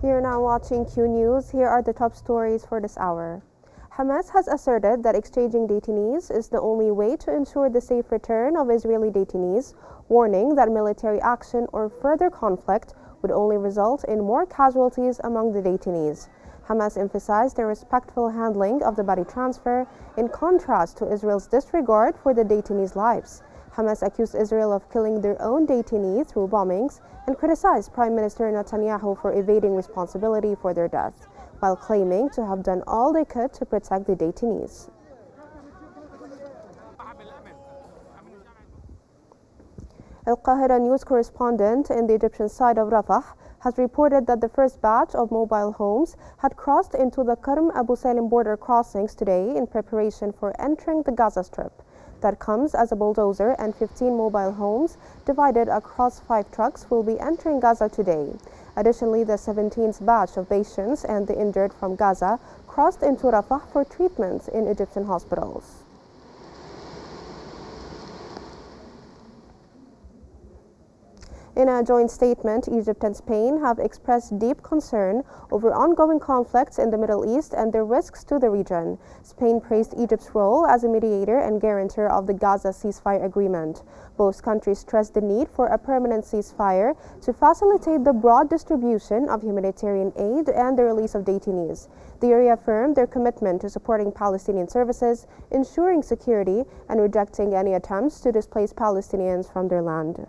You're now watching Q News. Here are the top stories for this hour. Hamas has asserted that exchanging detainees is the only way to ensure the safe return of Israeli detainees, warning that military action or further conflict would only result in more casualties among the detainees. Hamas emphasized their respectful handling of the body transfer, in contrast to Israel's disregard for the detainees' lives. Hamas accused Israel of killing their own detainee through bombings and criticized Prime Minister Netanyahu for evading responsibility for their death, while claiming to have done all they could to protect the detainees. Al Qahira news correspondent in the Egyptian side of Rafah has reported that the first batch of mobile homes had crossed into the Karm Abu Salim border crossings today in preparation for entering the Gaza Strip. That comes as a bulldozer and 15 mobile homes divided across 5 trucks will be entering Gaza today. Additionally, the 17th batch of patients and the injured from Gaza crossed into Rafah for treatment in Egyptian hospitals. In a joint statement, Egypt and Spain have expressed deep concern over ongoing conflicts in the Middle East and their risks to the region. Spain praised Egypt's role as a mediator and guarantor of the Gaza ceasefire agreement. Both countries stressed the need for a permanent ceasefire to facilitate the broad distribution of humanitarian aid and the release of detainees. They reaffirmed their commitment to supporting Palestinian services, ensuring security, and rejecting any attempts to displace Palestinians from their land.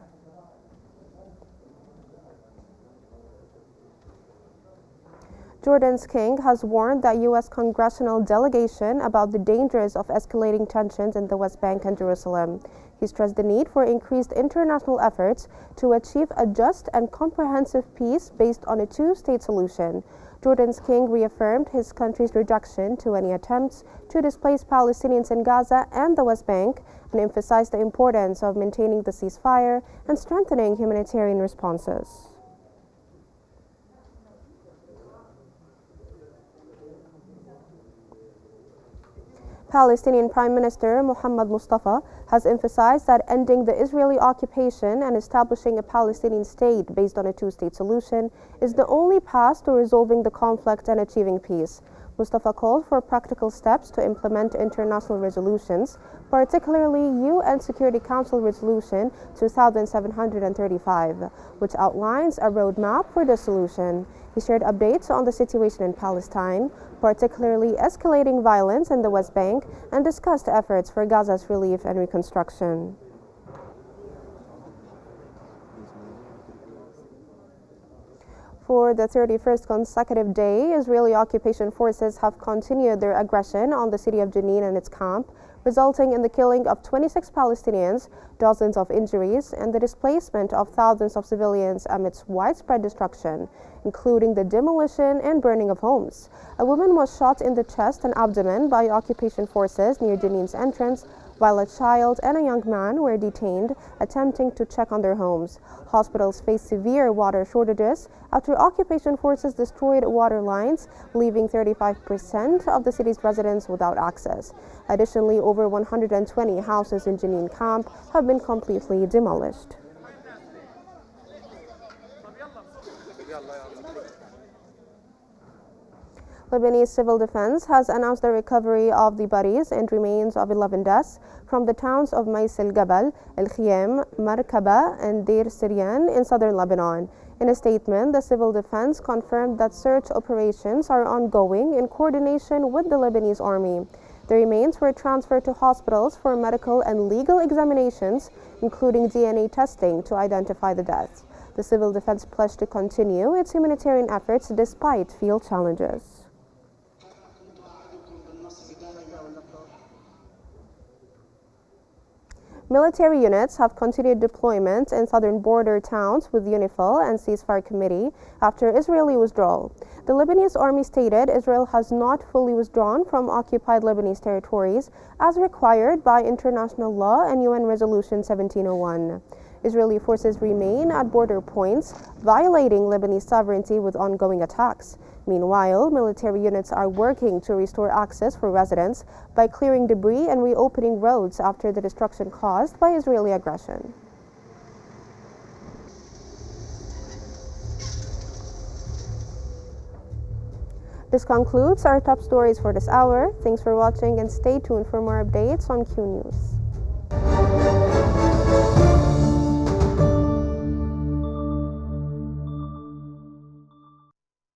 Jordan's king has warned the U.S. congressional delegation about the dangers of escalating tensions in the West Bank and Jerusalem. He stressed the need for increased international efforts to achieve a just and comprehensive peace based on a two-state solution. Jordan's king reaffirmed his country's rejection to any attempts to displace Palestinians in Gaza and the West Bank and emphasized the importance of maintaining the ceasefire and strengthening humanitarian responses. Palestinian Prime Minister Mohammed Mustafa has emphasized that ending the Israeli occupation and establishing a Palestinian state based on a two-state solution is the only path to resolving the conflict and achieving peace. Mustafa called for practical steps to implement international resolutions, particularly UN Security Council Resolution 2735, which outlines a roadmap for the solution. He shared updates on the situation in Palestine, particularly escalating violence in the West Bank, and discussed efforts for Gaza's relief and reconstruction. For the 31st consecutive day, Israeli occupation forces have continued their aggression on the city of Jenin and its camp, resulting in the killing of 26 Palestinians, dozens of injuries, and the displacement of thousands of civilians amidst widespread destruction, including the demolition and burning of homes. A woman was shot in the chest and abdomen by occupation forces near Jenin's entrance, while a child and a young man were detained attempting to check on their homes. Hospitals face severe water shortages after occupation forces destroyed water lines, leaving 35% of the city's residents without access. Additionally, over 120 houses in Jenin camp have been completely demolished. Lebanese Civil Defense has announced the recovery of the bodies and remains of 11 deaths from the towns of Mais El Gabal, El Khiyam, Markaba, and Deir Siryan in southern Lebanon. In a statement, the Civil Defense confirmed that search operations are ongoing in coordination with the Lebanese army. The remains were transferred to hospitals for medical and legal examinations, including DNA testing to identify the deaths. The Civil Defense pledged to continue its humanitarian efforts despite field challenges. Military units have continued deployment in southern border towns with UNIFIL and ceasefire committee after Israeli withdrawal. The Lebanese army stated Israel has not fully withdrawn from occupied Lebanese territories as required by international law and UN Resolution 1701. Israeli forces remain at border points, violating Lebanese sovereignty with ongoing attacks. Meanwhile, military units are working to restore access for residents by clearing debris and reopening roads after the destruction caused by Israeli aggression. This concludes our top stories for this hour. Thanks for watching and stay tuned for more updates on Q News.